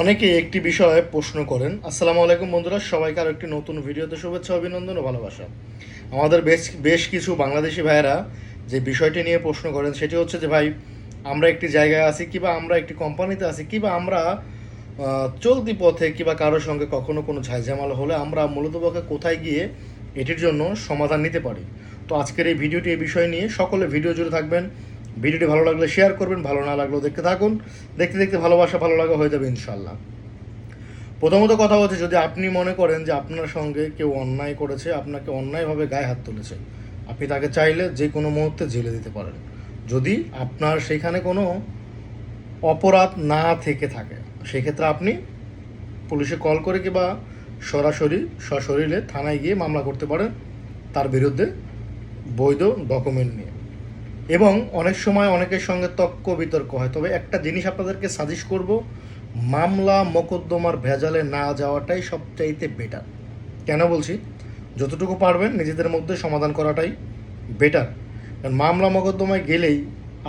অনেকে একটি বিষয়ে প্রশ্ন করেন। আসসালামু আলাইকুম বন্ধুরা, সবাইকে আরও একটি নতুন ভিডিওতে শুভেচ্ছা, অভিনন্দন ও ভালোবাসা। আমাদের বেশ বেশ কিছু বাংলাদেশি ভাইয়েরা যে বিষয়টি নিয়ে প্রশ্ন করেন সেটি হচ্ছে যে ভাই, আমরা একটি জায়গায় আছি কিংবা আমরা একটি কোম্পানিতে আছি কিংবা আমরা চলতি পথে কিংবা কারোর সঙ্গে কখনো কোনো ঝাইঝামেলা হলে আমরা মূলত পক্ষে কোথায় গিয়ে এটির জন্য সমাধান নিতে পারি। তো আজকের এই ভিডিওটি এই বিষয় নিয়ে সকলে ভিডিও জুড়ে থাকবেন। ভিডিওটি ভালো লাগলে শেয়ার করবেন, ভালো না লাগলেও দেখতে থাকুন। দেখতে দেখতে ভালোবাসা ভালো লাগা হয়ে যাবে ইনশাল্লাহ। প্রথমত কথা হচ্ছে, যদি আপনি মনে করেন যে আপনার সঙ্গে কেউ অন্যায় করেছে, আপনাকে অন্যায়ভাবে গায়ে হাত তুলেছে, আপনি তাকে চাইলে যে কোনো মুহূর্তে জেলে দিতে পারেন, যদি আপনার সেখানে কোনো অপরাধ না থেকে থাকে। সেক্ষেত্রে আপনি পুলিশে কল করে কিংবা সরাসরি সশরীরে থানায় গিয়ে মামলা করতে পারেন তার বিরুদ্ধে বৈধ ডকুমেন্ট নিয়ে। এবং অনেক সময় অনেকের সঙ্গে তর্ক বিতর্ক হয়, তবে একটা জিনিস আপনাদেরকে সাজেস্ট করব, মামলা মোকদ্দমার ভেজালে না যাওয়াটাই সবচাইতে বেটার। কেন বলছি, যতটুকু পারবেন নিজেদের মধ্যে সমাধান করাটাই বেটার। কারণ মামলা মোকদ্দমায় গেলেই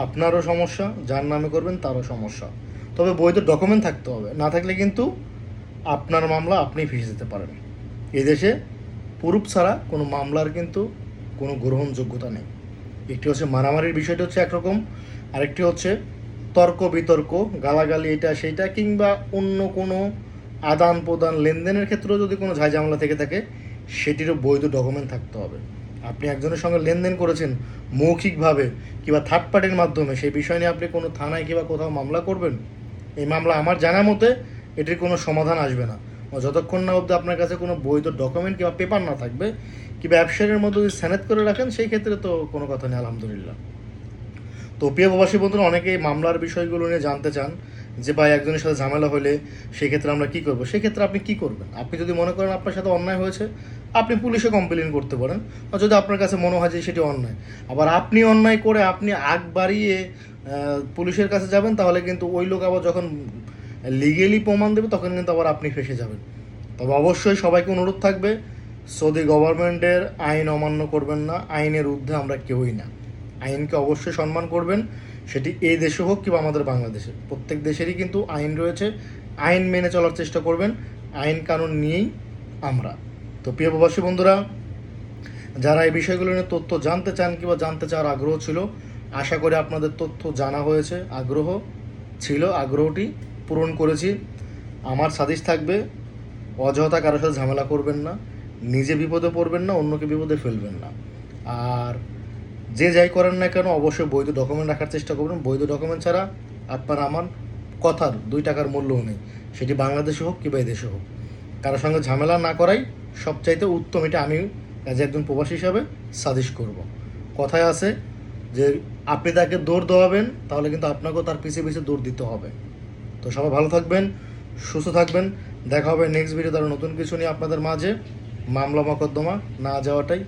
আপনারও সমস্যা, যার নামে করবেন তারও সমস্যা। তবে বৈধ ডকুমেন্ট থাকতে হবে, না থাকলে কিন্তু আপনার মামলা আপনি ফেঁসে যেতে পারেন। এদেশে প্রুফ ছাড়া কোনো মামলার কিন্তু কোনো গ্রহণযোগ্যতা নেই। একটি হচ্ছে মারামারির বিষয়টা হচ্ছে একরকম, আরেকটি হচ্ছে তর্ক বিতর্ক, গালাগালি, এটা সেইটা, কিংবা অন্য কোনো আদান প্রদান লেনদেনের ক্ষেত্রেও যদি কোনো ঝামেলা থেকে থাকে, সেটিরও বৈধ ডকুমেন্ট থাকতে হবে। আপনি একজনের সঙ্গে লেনদেন করেছেন মৌখিকভাবে কিংবা থার্ড পার্টির মাধ্যমে, সেই বিষয় নিয়ে আপনি কোনো থানায় কিংবা কোথাও মামলা করবেন, এই মামলা আমার জানা মতে এটির কোনো সমাধান আসবে না যতক্ষণ না অবধি আপনার কাছে কোনো বৈধ ডকুমেন্ট কিংবা পেপার না থাকবে। কি ব্যবসায়ের মতো যদি স্যানেত করে রাখেন, সেই ক্ষেত্রে তো কোনো কথা নেই, আলহামদুলিল্লাহ। তো প্রিয় প্রবাসী বন্ধুরা, অনেকেই মামলার বিষয়গুলো নিয়ে জানতে চান যে ভাই, একজনের সাথে ঝামেলা হলে সেক্ষেত্রে আমরা কী করবো। সেক্ষেত্রে আপনি কী করবেন? আপনি যদি মনে করেন আপনার সাথে অন্যায় হয়েছে, আপনি পুলিশে কমপ্লেন করতে পারেন। আর যদি আপনার কাছে মনে হয় যে সেটি অন্যায়, আবার আপনি অন্যায় করে আপনি আগ বাড়িয়ে পুলিশের কাছে যাবেন, তাহলে কিন্তু ওই লোক আবার যখন লিগেলি প্রমাণ দেবে তখন কিন্তু আবার আপনি ফেসে যাবেন। তবে অবশ্যই সবাইকে অনুরোধ থাকবে, সৌদি গভর্নমেন্টের আইন অমান্য করবেন না। আইনের ঊর্ধ্বে আমরা কেউই না। আইনকে অবশ্যই সম্মান করবেন, সেটি এই দেশে হোক কিংবা আমাদের বাংলাদেশে। প্রত্যেক দেশেরই কিন্তু আইন রয়েছে, আইন মেনে চলার চেষ্টা করবেন। আইন কানুন নিয়েই আমরা। তো প্রিয় প্রবাসী বন্ধুরা, যারা এই বিষয়গুলো নিয়ে তথ্য জানতে চান কিংবা জানতে চাওয়ার আগ্রহ ছিল, আশা করি আপনাদের তথ্য জানা হয়েছে। আগ্রহ ছিল, আগ্রহটি পূরণ করেছি। আমার সাজেশ থাকবে, অযথা কারোর সাথে ঝামেলা করবেন না, নিজে বিপদে পড়বেন না, অন্যকে বিপদে ফেলবেন না। আর যে যাই করেন না কেন, অবশ্যই বৈধ ডকুমেন্ট রাখার চেষ্টা করবেন। বৈধ ডকুমেন্ট ছাড়া আপনার আমার কথার 2 টাকার মূল্যও নেই, সেটি বাংলাদেশে হোক কিংবা এদেশে হোক। কারোর সঙ্গে ঝামেলা না করাই সবচাইতে উত্তম, এটা আমি অ্যাজ একজন প্রবাসী হিসাবে সাজেস্ট করব। কথায় আছে যে আপনি তাকে দৌড় দেওয়াবেন, তাহলে কিন্তু আপনাকেও তার পিছিয়ে পিছিয়ে দৌড় দিতে হবে। তো সবাই ভালো থাকবেন, সুস্থ থাকবেন। দেখা হবে নেক্সট ভিডিও, তার নতুন কিছু নিয়ে আপনাদের মাঝে। মামলা মোকদ্দমা না যাওয়াটাই